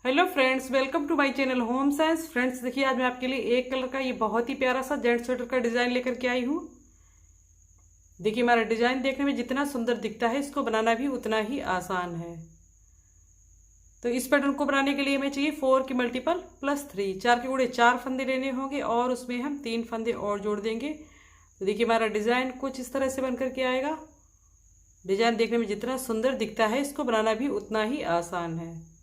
Hello friends, welcome to my channel home science. Friends देखिए, आज मैं आपके लिए एक कलर का ये बहुत ही प्यारा सा जेंट्स स्वेटर का डिज़ाइन लेकर के आई हूँ। देखिए, हमारा डिज़ाइन देखने में जितना सुंदर दिखता है, इसको बनाना भी उतना ही आसान है। तो इस पैटर्न को बनाने के लिए हमें चाहिए 4 की मल्टीपल प्लस 3, 4 के गुणे 4 फंदे लेने होंगे और उसमें हम 3 फंदे और जोड़ देंगे। तो देखिए, हमारा डिज़ाइन कुछ इस तरह से बन करके आएगा। डिज़ाइन देखने में जितना सुंदर दिखता है, इसको बनाना भी उतना ही आसान है।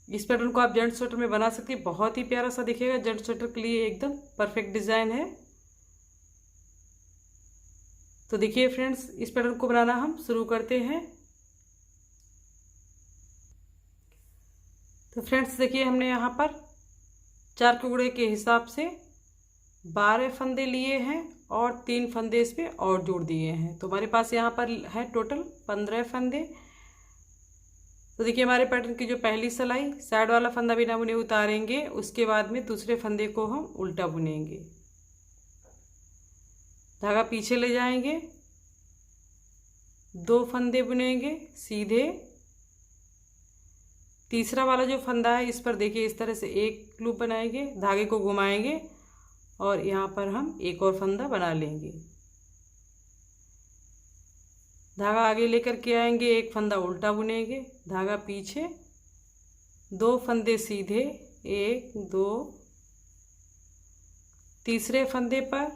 इस पैटर्न को आप जेंट्स स्वेटर में बना सकते हैं, बहुत ही प्यारा सा दिखेगा। जेंट्स स्वेटर के लिए एकदम परफेक्ट डिजाइन है। तो देखिए फ्रेंड्स, इस पैटर्न को बनाना हम शुरू करते हैं। तो फ्रेंड्स देखिए, हमने यहाँ पर 4 के गुणे के हिसाब से 12 फंदे लिए हैं और 3 फंदे इस पे और जोड़ दिए हैं। तो हमारे पास यहाँ पर है टोटल 15 फंदे। तो देखिए, हमारे पैटर्न की जो पहली सिलाई, साइड वाला फंदा बिना बुने उतारेंगे, उसके बाद में दूसरे फंदे को हम उल्टा बुनेंगे, धागा पीछे ले जाएंगे, 2 फंदे बुनेंगे सीधे। तीसरा वाला जो फंदा है, इस पर देखिए इस तरह से एक लूप बनाएंगे, धागे को घुमाएंगे और यहाँ पर हम एक और फंदा बना लेंगे। धागा आगे लेकर के आएंगे, एक फंदा उल्टा बुनेंगे, धागा पीछे, 2 फंदे सीधे, 1 2। तीसरे फंदे पर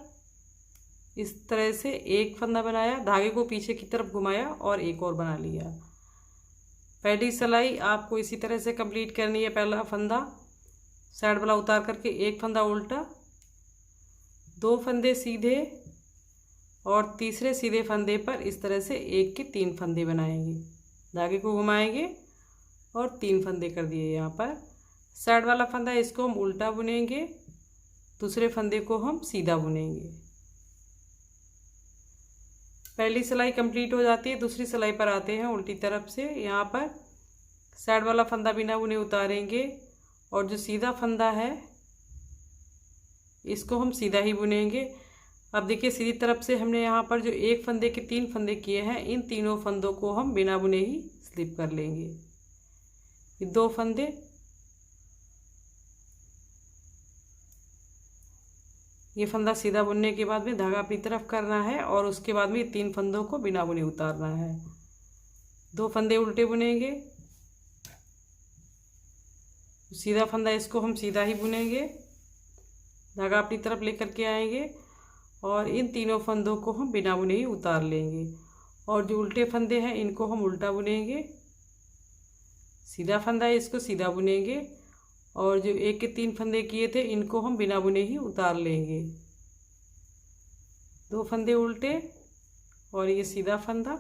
इस तरह से एक फंदा बनाया, धागे को पीछे की तरफ घुमाया और एक और बना लिया। पहली सिलाई आपको इसी तरह से कंप्लीट करनी है। पहला फंदा साइड वाला उतार करके एक फंदा उल्टा, 2 फंदे सीधे और तीसरे सीधे फंदे पर इस तरह से 1 के 3 फंदे बनाएंगे, धागे को घुमाएंगे और 3 फंदे कर दिए। यहाँ पर साइड वाला फंदा, इसको हम उल्टा बुनेंगे, दूसरे फंदे को हम सीधा बुनेंगे। पहली सिलाई कंप्लीट हो जाती है। दूसरी सिलाई पर आते हैं उल्टी तरफ से। यहाँ पर साइड वाला फंदा बिना बुने उतारेंगे और जो सीधा फंदा है, इसको हम सीधा ही बुनेंगे। अब देखिए, सीधी तरफ से हमने यहाँ पर जो एक फंदे के 3 फंदे किए हैं, इन तीनों फंदों को हम बिना बुने ही स्लिप कर लेंगे। ये 2 फंदे, ये फंदा सीधा बुनने के बाद में धागा अपनी तरफ करना है और उसके बाद में 3 फंदों को बिना बुने उतारना है। 2 फंदे उल्टे बुनेंगे, सीधा फंदा इसको हम सीधा ही बुनेंगे, धागा अपनी तरफ लेकर के आएंगे और इन तीनों फंदों को हम बिना बुने ही उतार लेंगे। और जो उल्टे फंदे हैं, इनको हम उल्टा बुनेंगे, सीधा फंदा है इसको सीधा बुनेंगे और जो 1 के 3 फंदे किए थे, इनको हम बिना बुने ही उतार लेंगे। 2 फंदे उल्टे और ये सीधा फंदा,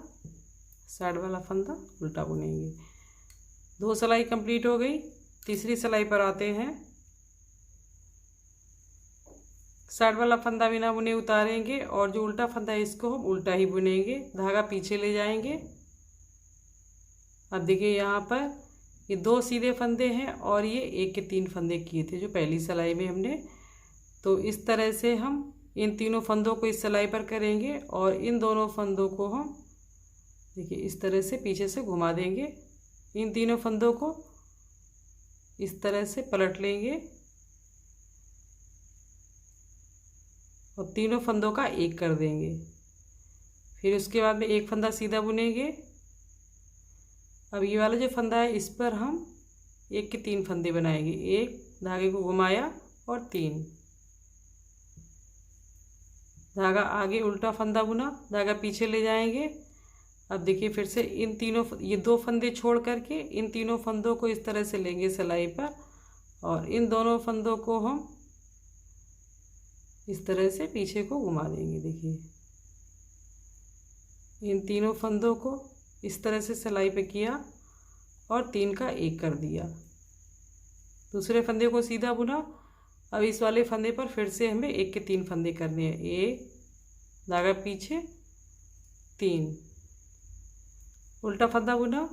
साइड वाला फंदा उल्टा बुनेंगे। 2 सिलाई कंप्लीट हो गई। तीसरी सिलाई पर आते हैं। साइड वाला फंदा बिना बुने उतारेंगे और जो उल्टा फंदा है, इसको हम उल्टा ही बुनेंगे, धागा पीछे ले जाएंगे। अब देखिए, यहाँ पर ये 2 सीधे फंदे हैं और ये 1 के 3 फंदे किए थे जो पहली सिलाई में हमने। तो इस तरह से हम इन तीनों फंदों को इस सिलाई पर करेंगे और इन दोनों फंदों को हम देखिए इस तरह से पीछे से घुमा देंगे। इन तीनों फंदों को इस तरह से पलट लेंगे और तीनों फंदों का एक कर देंगे। फिर उसके बाद में एक फंदा सीधा बुनेंगे। अब ये वाला जो फंदा है, इस पर हम 1 के 3 फंदे बनाएंगे, 1, धागे को घुमाया और 3, धागा आगे उल्टा फंदा बुना, धागा पीछे ले जाएंगे। अब देखिए, फिर से इन तीनों, ये 2 फंदे छोड़ करके इन तीनों फंदों को इस तरह से लेंगे सिलाई पर और इन दोनों फंदों को हम इस तरह से पीछे को घुमा देंगे। देखिए, इन तीनों फंदों को इस तरह से सिलाई पे किया और 3 का 1 कर दिया, दूसरे फंदे को सीधा बुना। अब इस वाले फंदे पर फिर से हमें 1 के 3 फंदे करने हैं, 1, धागा पीछे, 3, उल्टा फंदा बुना,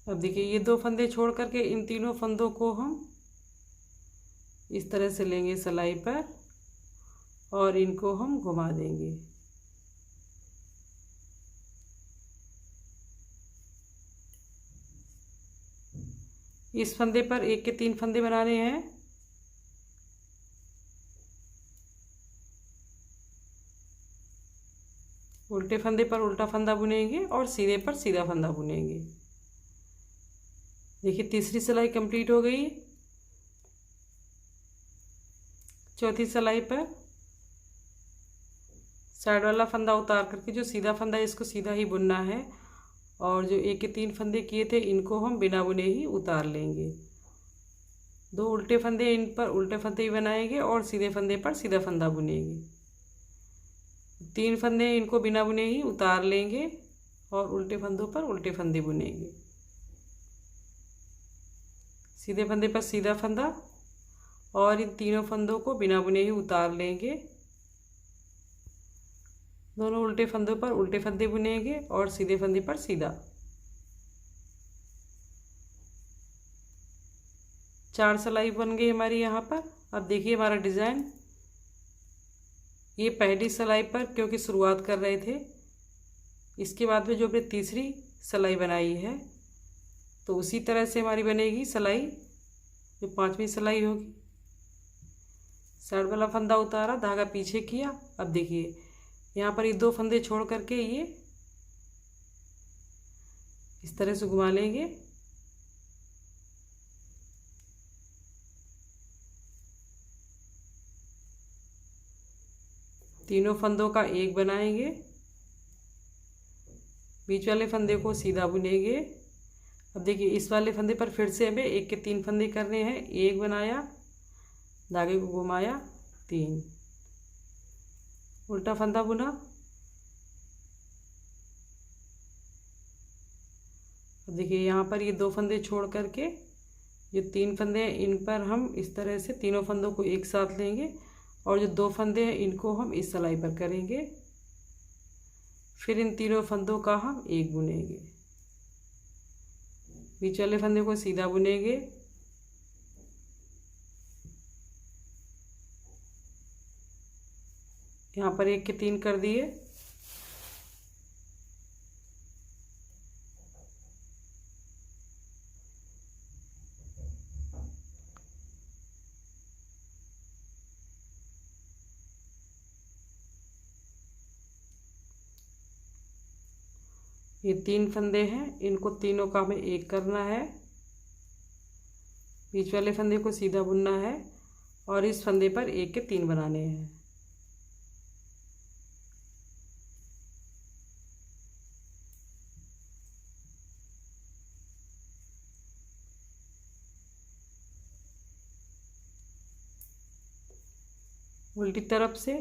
अब देखिए, ये 2 फंदे छोड़ करके इन तीनों फंदों को हम इस तरह से लेंगे सिलाई पर और इनको हम घुमा देंगे। इस फंदे पर 1 के 3 फंदे बनाने हैं। उल्टे फंदे पर उल्टा फंदा बुनेंगे और सीधे पर सीधा फंदा बुनेंगे। देखिए तीसरी सिलाई कंप्लीट हो गई। चौथी सिलाई पर साइड वाला फंदा उतार करके जो सीधा फंदा है इसको सीधा ही बुनना है, और जो 1 के 3 फंदे किए थे इनको हम बिना बुने ही उतार लेंगे। 2 उल्टे फंदे इन पर उल्टे फंदे ही बनाएंगे और सीधे फंदे पर सीधा फंदा बुनेंगे। 3 फंदे इनको बिना बुने ही उतार लेंगे और उल्टे फंदों पर उल्टे फंदे बुनेंगे। सीधे फंदे पर सीधा फंदा और इन तीनों फंदों को बिना बुने ही उतार लेंगे। दोनों उल्टे फंदों पर उल्टे फंदे बुनेंगे और सीधे फंदे पर सीधा। 4 सिलाई बन गई हमारी यहाँ पर। अब देखिए हमारा डिज़ाइन। ये पहली सिलाई पर क्योंकि शुरुआत कर रहे थे, इसके बाद में जो हमने तीसरी सिलाई बनाई है तो उसी तरह से हमारी बनेगी सिलाई जो 5वीं सिलाई होगी। साइड वाला फंदा उतारा, धागा पीछे किया। अब देखिए यहाँ पर ये 2 फंदे छोड़ करके ये इस तरह से घुमा लेंगे। तीनों फंदों का एक बनाएंगे, बीच वाले फंदे को सीधा बुनेंगे। अब देखिए इस वाले फंदे पर फिर से हमें 1 के 3 फंदे करने हैं। एक बनाया, धागे को घुमाया, 3 उल्टा फंदा बुना। अब देखिए यहाँ पर ये 2 फंदे छोड़ करके जो 3 फंदे हैं इन पर हम इस तरह से तीनों फंदों को एक साथ लेंगे और जो 2 फंदे हैं इनको हम इस सिलाई पर करेंगे। फिर इन तीनों फंदों का हम एक बुनेंगे, बीच वाले फंदे को सीधा बुनेंगे। यहाँ पर 1 के 3 कर दिए। ये 3 फंदे हैं, इनको तीनों का हमें एक करना है। बीच वाले फंदे को सीधा बुनना है और इस फंदे पर 1 के 3 बनाने हैं। उल्टी तरफ से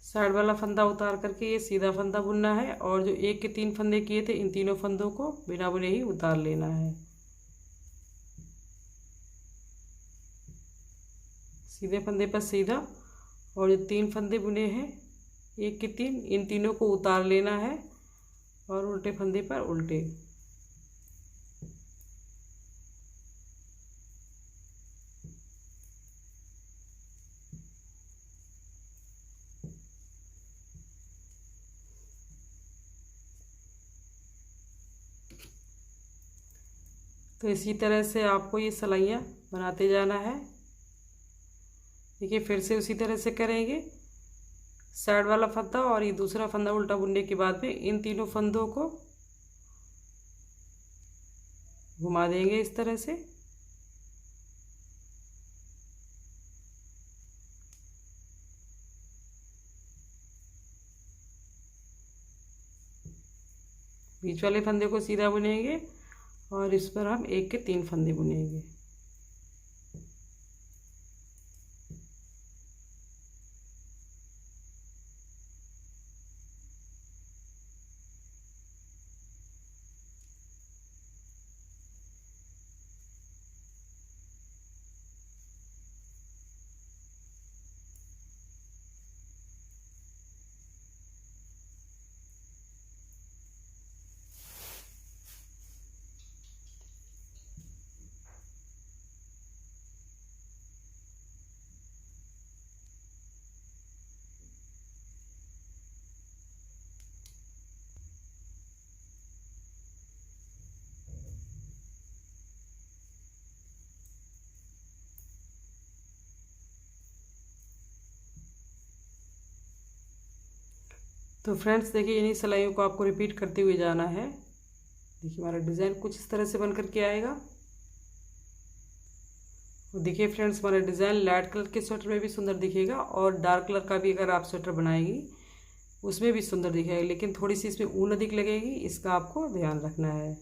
साइड वाला फंदा उतार करके ये सीधा फंदा बुनना है और जो 1 के 3 फंदे किए थे इन तीनों फंदों को बिना बुने ही उतार लेना है। सीधे फंदे पर सीधा और जो 3 फंदे बुने हैं 1 के 3 इन तीनों को उतार लेना है और उल्टे फंदे पर उल्टे। तो इसी तरह से आपको ये सिलाइयाँ बनाते जाना है। देखिए फिर से उसी तरह से करेंगे। साइड वाला फंदा और ये दूसरा फंदा उल्टा बुनने के बाद में इन तीनों फंदों को घुमा देंगे इस तरह से। बीच वाले फंदे को सीधा बुनेंगे और इस पर हम 1 के 3 फंदे बुनेंगे। तो फ्रेंड्स देखिए, इन्हीं सिलाइयों को आपको रिपीट करते हुए जाना है। देखिए हमारा डिज़ाइन कुछ इस तरह से बन करके आएगा। और देखिए फ्रेंड्स, हमारा डिज़ाइन लाइट कलर के स्वेटर में भी सुंदर दिखेगा और डार्क कलर का भी अगर आप स्वेटर बनाएंगी उसमें भी सुंदर दिखेगा, लेकिन थोड़ी सी इसमें ऊन अधिक लगेगी, इसका आपको ध्यान रखना है।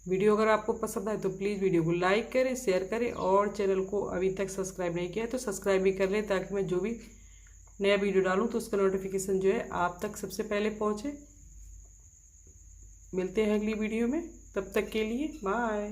वीडियो अगर आपको पसंद आए तो प्लीज़ वीडियो को लाइक करें, शेयर करें और चैनल को अभी तक सब्सक्राइब नहीं किया है तो सब्सक्राइब भी कर लें, ताकि मैं जो भी नया वीडियो डालूं तो उसका नोटिफिकेशन जो है आप तक सबसे पहले पहुंचे। मिलते हैं अगली वीडियो में, तब तक के लिए बाय।